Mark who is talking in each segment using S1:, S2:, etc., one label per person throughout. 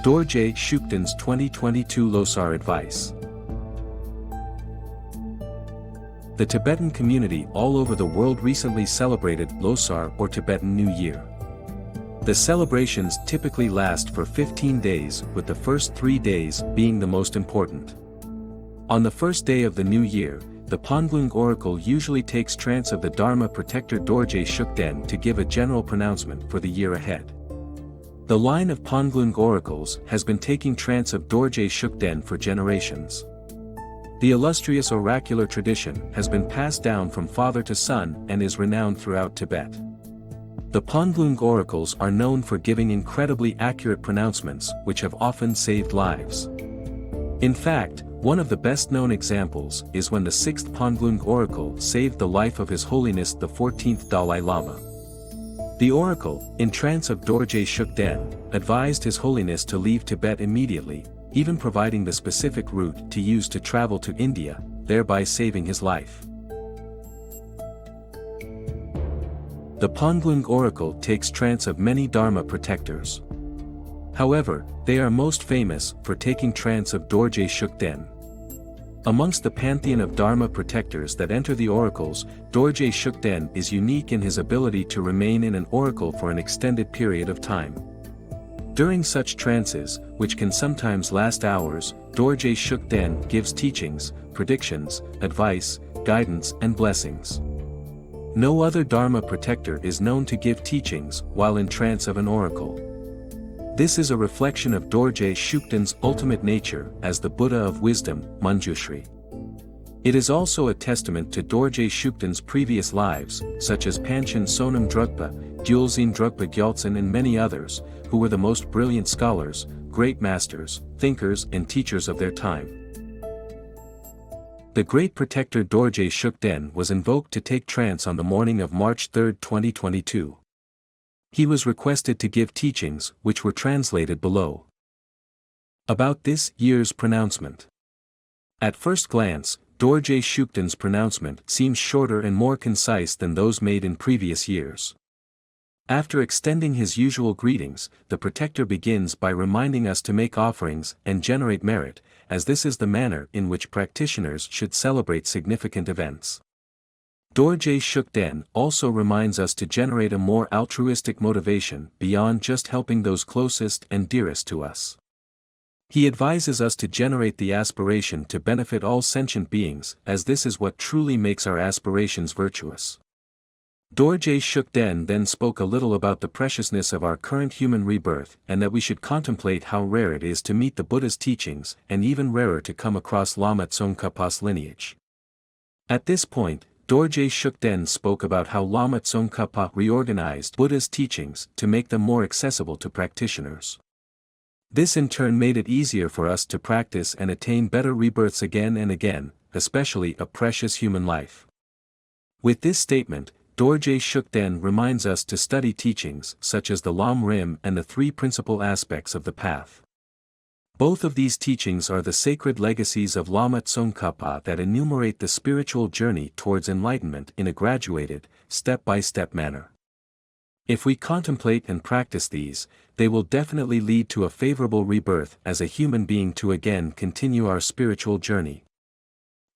S1: Dorje Shugden's 2022 Losar advice. The Tibetan community all over the world recently celebrated Losar or Tibetan New Year. The celebrations typically last for 15 days, with the first 3 days being the most important. On the first day of the new year, the Panglung Oracle usually takes trance of the Dharma Protector Dorje Shugden to give a general pronouncement for the year ahead. The line of Panglung Oracles has been taking trance of Dorje Shugden for generations. The illustrious oracular tradition has been passed down from father to son and is renowned throughout Tibet. The Panglung Oracles are known for giving incredibly accurate pronouncements which have often saved lives. In fact, one of the best-known examples is when the 6th Panglung Oracle saved the life of His Holiness the 14th Dalai Lama. The oracle, in trance of Dorje Shugden, advised His Holiness to leave Tibet immediately, even providing the specific route to use to travel to India, thereby saving his life. The Panglung Oracle takes trance of many Dharma protectors. However, they are most famous for taking trance of Dorje Shugden. Amongst the pantheon of Dharma protectors that enter the oracles, Dorje Shugden is unique in his ability to remain in an oracle for an extended period of time. During such trances, which can sometimes last hours, Dorje Shugden gives teachings, predictions, advice, guidance and blessings. No other Dharma protector is known to give teachings while in trance of an oracle. This is a reflection of Dorje Shugden's ultimate nature as the Buddha of wisdom, Manjushri. It is also a testament to Dorje Shugden's previous lives, such as Panchen Sonam Drugpa, Gyaltsyn Drugpa Gyaltsen and many others, who were the most brilliant scholars, great masters, thinkers and teachers of their time. The great protector Dorje Shugden was invoked to take trance on the morning of March 3, 2022. He was requested to give teachings which were translated below. About this year's pronouncement. At first glance, Dorje Shugden's pronouncement seems shorter and more concise than those made in previous years. After extending his usual greetings, the protector begins by reminding us to make offerings and generate merit, as this is the manner in which practitioners should celebrate significant events. Dorje Shugden also reminds us to generate a more altruistic motivation beyond just helping those closest and dearest to us. He advises us to generate the aspiration to benefit all sentient beings, as this is what truly makes our aspirations virtuous. Dorje Shugden then spoke a little about the preciousness of our current human rebirth and that we should contemplate how rare it is to meet the Buddha's teachings and even rarer to come across Lama Tsongkhapa's lineage. At this point, Dorje Shugden spoke about how Lama Tsongkhapa reorganized Buddha's teachings to make them more accessible to practitioners. This in turn made it easier for us to practice and attain better rebirths again and again, especially a precious human life. With this statement, Dorje Shugden reminds us to study teachings such as the Lam Rim and the 3 principal aspects of the path. Both of these teachings are the sacred legacies of Lama Tsongkhapa that enumerate the spiritual journey towards enlightenment in a graduated, step-by-step manner. If we contemplate and practice these, they will definitely lead to a favorable rebirth as a human being to again continue our spiritual journey.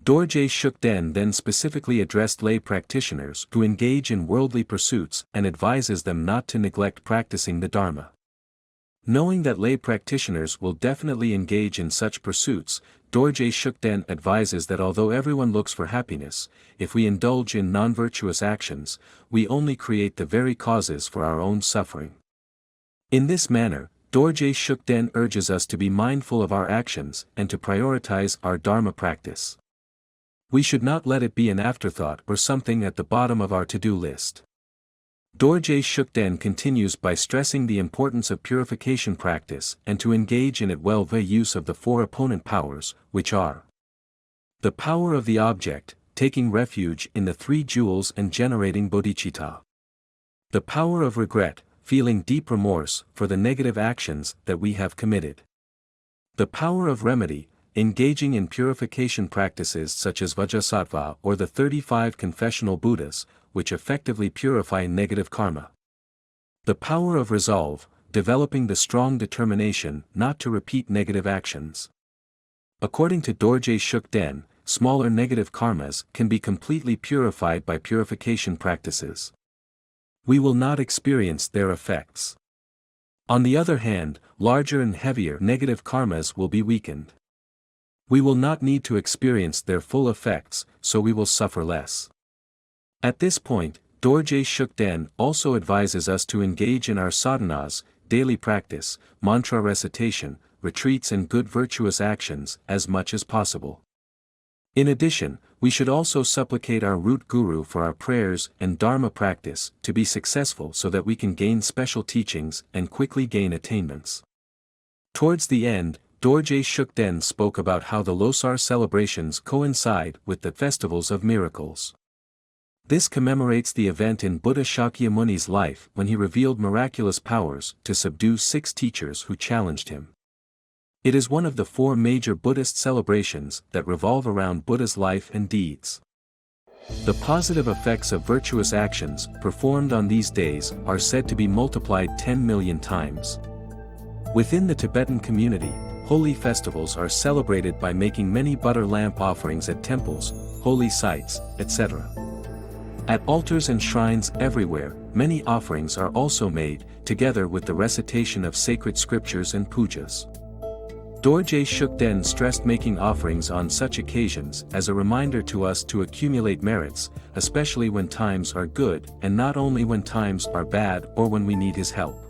S1: Dorje Shugden then specifically addressed lay practitioners who engage in worldly pursuits and advises them not to neglect practicing the Dharma. Knowing that lay practitioners will definitely engage in such pursuits, Dorje Shugden advises that although everyone looks for happiness, if we indulge in non-virtuous actions, we only create the very causes for our own suffering. In this manner, Dorje Shugden urges us to be mindful of our actions and to prioritize our Dharma practice. We should not let it be an afterthought or something at the bottom of our to-do list. Dorje Shugden continues by stressing the importance of purification practice and to engage in it well via use of the 4 opponent powers, which are the power of the object, taking refuge in the 3 jewels and generating bodhicitta. The power of regret, feeling deep remorse for the negative actions that we have committed. The power of remedy, engaging in purification practices such as Vajrasattva or the 35 confessional Buddhas, which effectively purify negative karma. The power of resolve, developing the strong determination not to repeat negative actions. According to Dorje Shugden, smaller negative karmas can be completely purified by purification practices. We will not experience their effects. On the other hand, larger and heavier negative karmas will be weakened. We will not need to experience their full effects, so we will suffer less. At this point, Dorje Shugden also advises us to engage in our sadhanas, daily practice, mantra recitation, retreats and good virtuous actions as much as possible. In addition, we should also supplicate our root guru for our prayers and dharma practice to be successful so that we can gain special teachings and quickly gain attainments. Towards the end, Dorje Shugden spoke about how the Losar celebrations coincide with the festivals of miracles. This commemorates the event in Buddha Shakyamuni's life when he revealed miraculous powers to subdue 6 teachers who challenged him. It is one of the 4 major Buddhist celebrations that revolve around Buddha's life and deeds. The positive effects of virtuous actions performed on these days are said to be multiplied 10 million times. Within the Tibetan community, holy festivals are celebrated by making many butter lamp offerings at temples, holy sites, etc. At altars and shrines everywhere, many offerings are also made, together with the recitation of sacred scriptures and pujas. Dorje Shugden stressed making offerings on such occasions as a reminder to us to accumulate merits, especially when times are good and not only when times are bad or when we need his help.